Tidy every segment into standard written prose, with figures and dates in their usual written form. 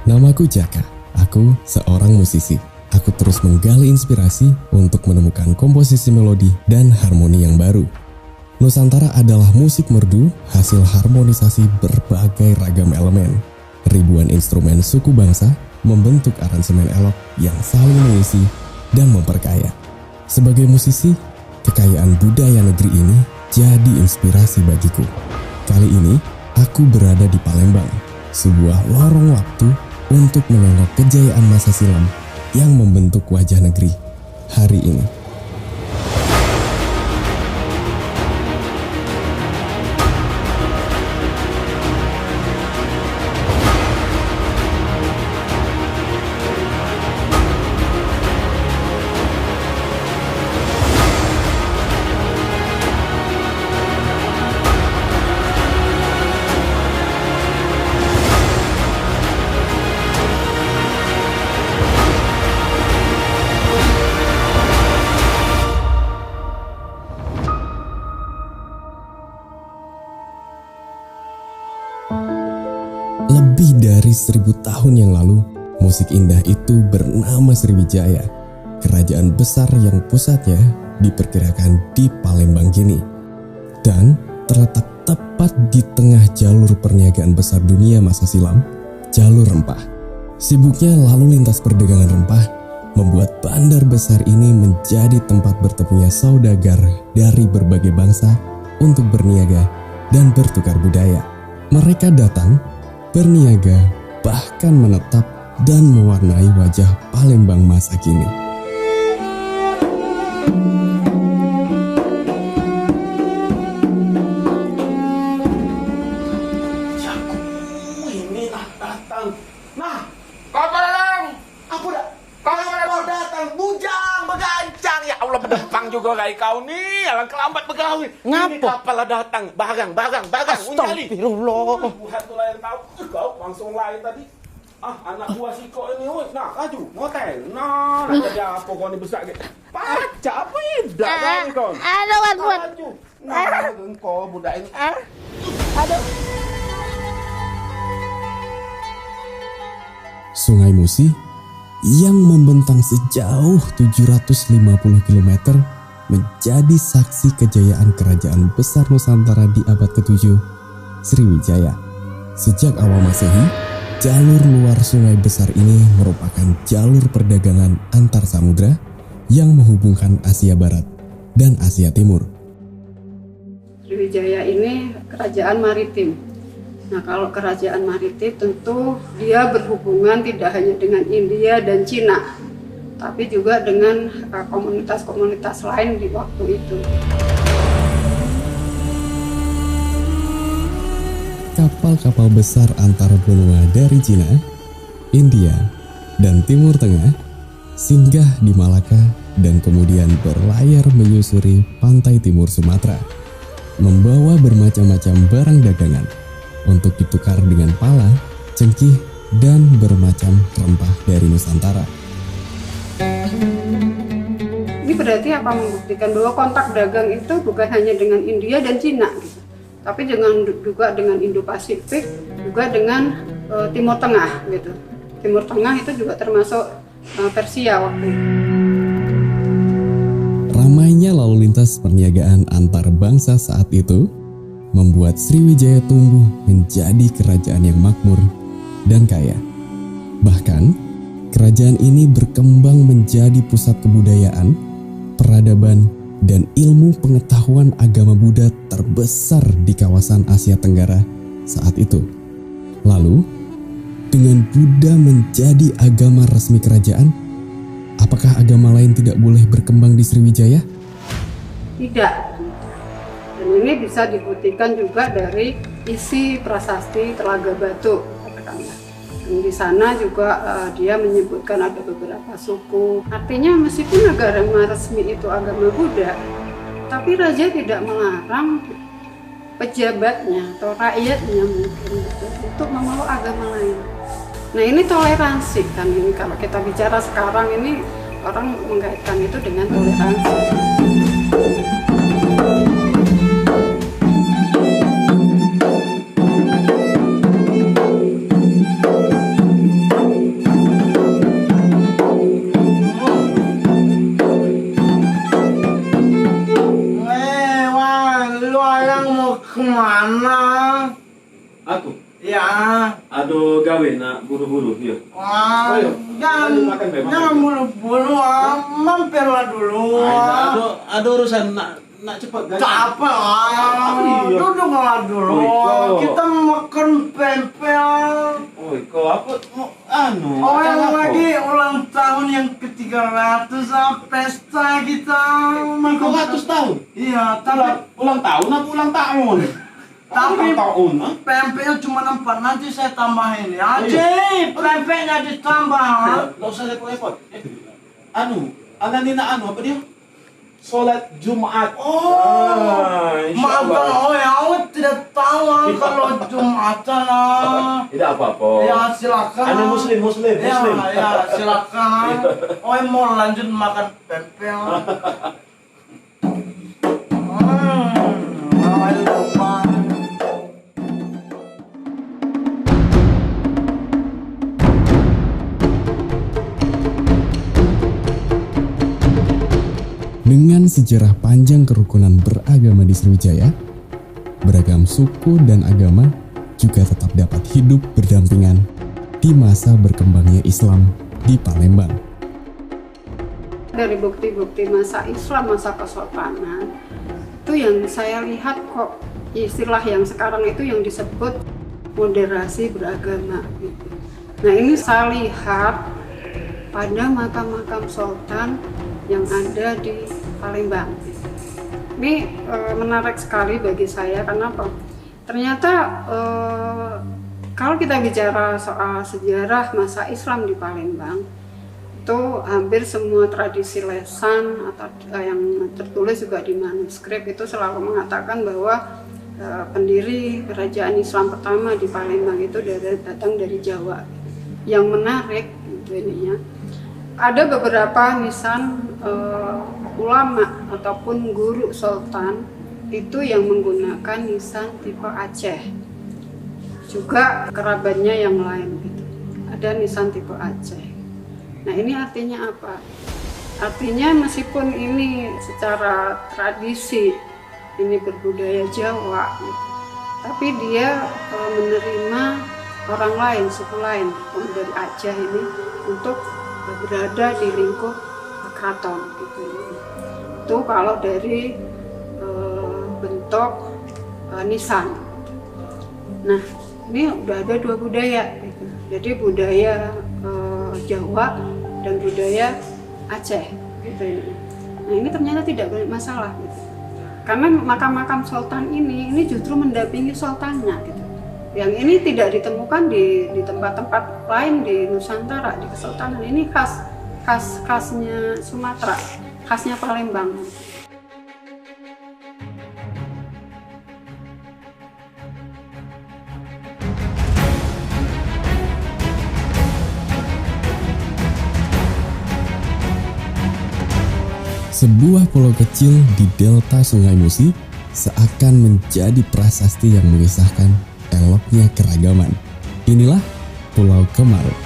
Namaku Jaka, aku seorang musisi. Aku terus menggali inspirasi untuk menemukan komposisi melodi dan harmoni yang baru. Nusantara adalah musik merdu hasil harmonisasi berbagai ragam elemen. Ribuan instrumen suku bangsa membentuk aransemen elok yang saling mengisi dan memperkaya. Sebagai musisi, kekayaan budaya negeri ini jadi inspirasi bagiku. Kali ini, aku berada di Palembang, sebuah lorong waktu untuk menengok kejayaan masa silam yang membentuk wajah negeri hari ini. Lebih dari 1000 tahun yang lalu, musik indah itu bernama Sriwijaya, kerajaan besar yang pusatnya diperkirakan di Palembang kini, dan terletak tepat di tengah jalur perniagaan besar dunia masa silam, jalur rempah. Sibuknya lalu lintas perdagangan rempah membuat bandar besar ini menjadi tempat bertemunya saudagar dari berbagai bangsa untuk berniaga dan bertukar budaya. Mereka datang, berniaga, bahkan menetap dan mewarnai wajah Palembang masa kini. Inilah datang. Nah, kau datang. Aku kau datang. Bujang, begancang. Ya Allah, bedepang juga kayak kau nih. Alang kelambat begawi. Ini kapal datang. Barang. Astagfirullah. Buat tu lain tahu. Kau langsung lain tadi. Anak buah si kau ini, nah, kaju, motel. Nah, nak jadi apa kau ni besar ke? Pacar apa indah kan kau? Buat. Kaju. Nah, kau budak ini. Sungai Musi yang membentang sejauh 750 km menjadi saksi kejayaan kerajaan besar Nusantara di abad ke-7, Sriwijaya. Sejak awal Masehi, jalur luar sungai besar ini merupakan jalur perdagangan antar samudra yang menghubungkan Asia Barat dan Asia Timur. Sriwijaya ini kerajaan maritim. Nah, kalau kerajaan maritim tentu dia berhubungan tidak hanya dengan India dan Cina, tapi juga dengan komunitas-komunitas lain di waktu itu. Kapal-kapal besar antar benua dari Cina, India, dan Timur Tengah singgah di Malaka dan kemudian berlayar menyusuri pantai timur Sumatera, membawa bermacam-macam barang dagangan untuk ditukar dengan pala, cengkih, dan bermacam rempah dari Nusantara. Ini berarti apa, membuktikan bahwa kontak dagang itu bukan hanya dengan India dan Cina, gitu, tapi juga dengan Indo-Pasifik, juga dengan Timur Tengah, gitu. Timur Tengah itu juga termasuk Persia waktu itu. Ramainya lalu lintas perniagaan antar bangsa saat itu membuat Sriwijaya tumbuh menjadi kerajaan yang makmur dan kaya. Bahkan, kerajaan ini berkembang menjadi pusat kebudayaan, peradaban, dan ilmu pengetahuan agama Buddha terbesar di kawasan Asia Tenggara saat itu. Lalu, dengan Buddha menjadi agama resmi kerajaan, apakah agama lain tidak boleh berkembang di Sriwijaya? Tidak. Dan ini bisa dibuktikan juga dari isi prasasti Telaga Batu, katakanlah. Dan di sana juga dia menyebutkan ada beberapa suku. Artinya meskipun agama resmi itu agama Buddha, tapi raja tidak melarang pejabatnya atau rakyatnya mungkin untuk memeluk agama lain. Nah, ini toleransi kan, ini kalau kita bicara sekarang ini orang mengaitkan itu dengan toleransi. Bang mau kemana? Aku? Ya. Aduh gawe nak buru-buru ya. Wah, Ayo, jangan makan, Bang, makan. jangan buru-buru, mampirlah dulu. Ada urusan nak cepat gawe. Capek Iya. duduklah dulu. Iko. Kita makan pempek. Oh, kau apa? Anu. Oh, acara yang apa? lagi ulang tahun yang ke-300 pesta kita. Kau 100 tahun? Iya, tapi Ulang tahun apa ulang tahun? Tapi- ulang tahun, ha? pempeknya cuma 4, nanti saya tambahin ya. Iya. Aji, pempeknya ditambah. Nggak usah repot-repot. Ananina apa dia? Sholat Jumat. Maafkan, insyaallah. awet tidak tahu kalau Jumatan. Tidak apa-apa. Ya silakan. Anu muslim. Ya silakan. Mau lanjut makan pempek. Ayo lupa. Dengan sejarah panjang kerukunan beragama di Sriwijaya, beragam suku dan agama juga tetap dapat hidup berdampingan di masa berkembangnya Islam di Palembang. Dari bukti-bukti masa Islam, masa kesultanan, itu yang saya lihat kok istilah yang sekarang itu yang disebut moderasi beragama. Gitu. Nah ini saya lihat pada makam-makam sultan yang ada di Palembang. Ini menarik sekali bagi saya, kenapa? Ternyata kalau kita bicara soal sejarah masa Islam di Palembang, itu hampir semua tradisi lesan atau yang tertulis juga di manuskrip itu selalu mengatakan bahwa pendiri kerajaan Islam pertama di Palembang itu datang dari Jawa. Yang menarik gitu ininya, ada beberapa nisan ulama ataupun guru sultan itu yang menggunakan nisan tipe Aceh. Juga kerabatnya yang lain gitu. Ada nisan tipe Aceh. Nah ini artinya apa? Artinya meskipun ini secara tradisi ini berbudaya Jawa, gitu, tapi dia menerima orang lain, suku lain dari Aceh ini untuk berada di lingkup keraton gitu. Itu kalau dari bentuk nisan. Nah ini udah ada 2 budaya gitu. Jadi budaya Jawa dan budaya Aceh gitu ini. Nah ini ternyata tidak banyak masalah gitu. Karena makam-makam sultan ini justru mendampingi sultannya gitu. Yang ini tidak ditemukan di tempat-tempat lain di Nusantara, di kesultanan. Ini khasnya Sumatera, khasnya Palembang. Sebuah pulau kecil di delta Sungai Musi seakan menjadi prasasti yang mengisahkan eloknya keragaman. Inilah Pulau Kemaruk.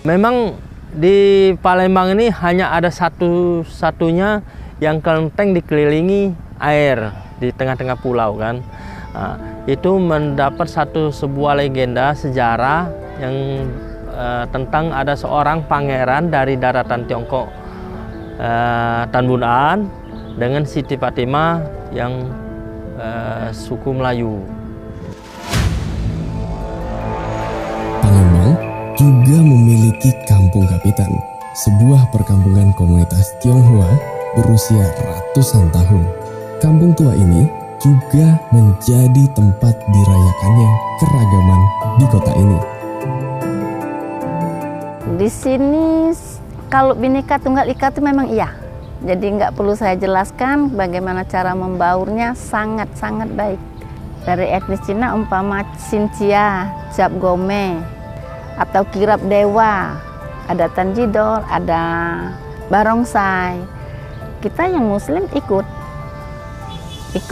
Memang di Palembang ini hanya ada satu-satunya yang kelenteng dikelilingi air di tengah-tengah pulau kan. Nah, itu mendapat sebuah legenda sejarah yang tentang ada seorang pangeran dari daratan Tiongkok, Tan Bun An, dengan Siti Fatimah yang suku Melayu. Palembang juga memiliki Kampung Kapitan, sebuah perkampungan komunitas Tionghoa berusia ratusan tahun. Kampung tua ini juga menjadi tempat dirayakannya keragaman di kota ini. Di sini kalau Bhinneka Tunggal Ika itu memang iya. Jadi nggak perlu saya jelaskan bagaimana cara membaurnya, sangat-sangat baik. Dari etnis Cina umpama Xinjia, Cap Gome, atau Kirap Dewa, ada Tanjidor, ada Barongsai. Kita yang Muslim ikut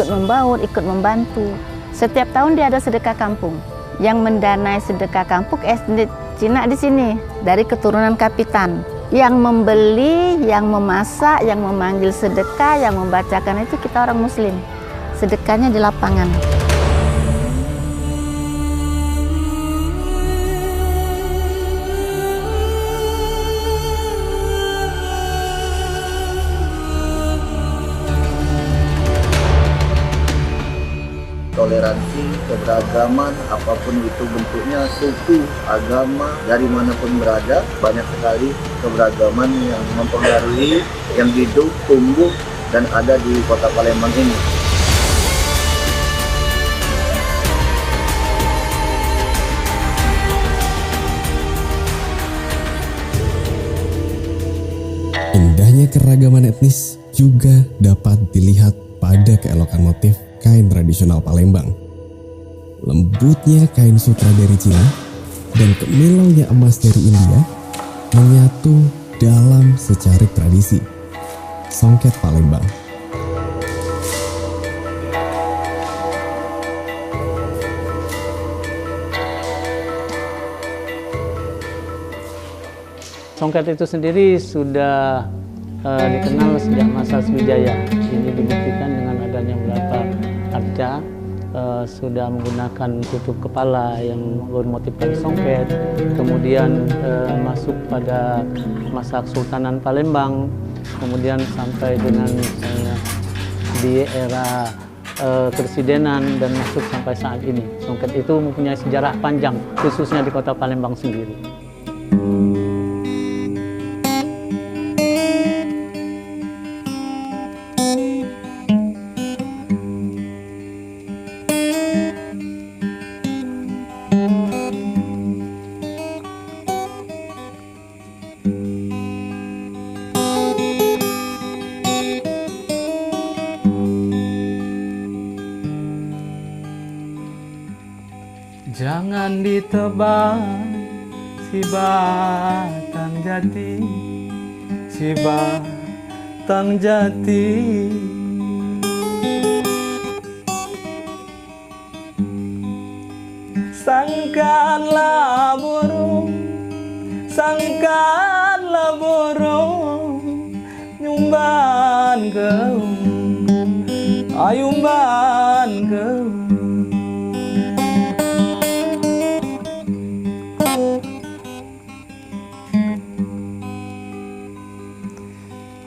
membaur, ikut membantu. Setiap tahun dia ada sedekah kampung. Yang mendanai sedekah kampung etnis Cina di sini dari keturunan Kapitan. Yang membeli, yang memasak, yang memanggil sedekah, yang membacakan itu kita orang Muslim. sedekahnya di lapangan. Toleransi, keberagaman, apapun itu bentuknya, suku, agama, dari manapun berada, banyak sekali keberagaman yang mempengaruhi, yang hidup, tumbuh, dan ada di kota Palembang ini. Indahnya keragaman etnis juga dapat dilihat pada keelokan motif kain tradisional Palembang. Lembutnya kain sutra dari Cina dan kemilaunya emas dari India menyatu dalam secarik tradisi songket Palembang. Songket itu sendiri sudah dikenal sejak masa Sriwijaya. Ini dibuktikan dengan adanya beberapa arca sudah menggunakan tutup kepala yang bermotifkan songket. Kemudian masuk pada masa Kesultanan Palembang, kemudian sampai dengan di era kepresidenan dan masuk sampai saat ini. Songket itu mempunyai sejarah panjang, khususnya di kota Palembang sendiri. Jangan ditebang si batang jati, si batang jati. Sangkanlah burung, nyumban keung, ayumban keung.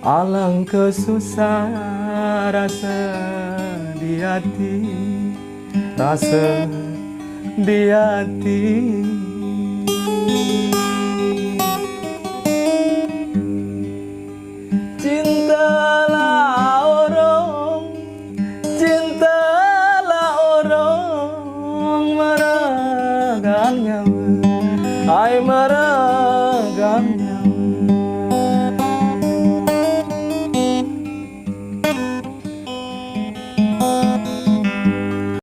Alangkah susah rasa di hati, rasa di hati.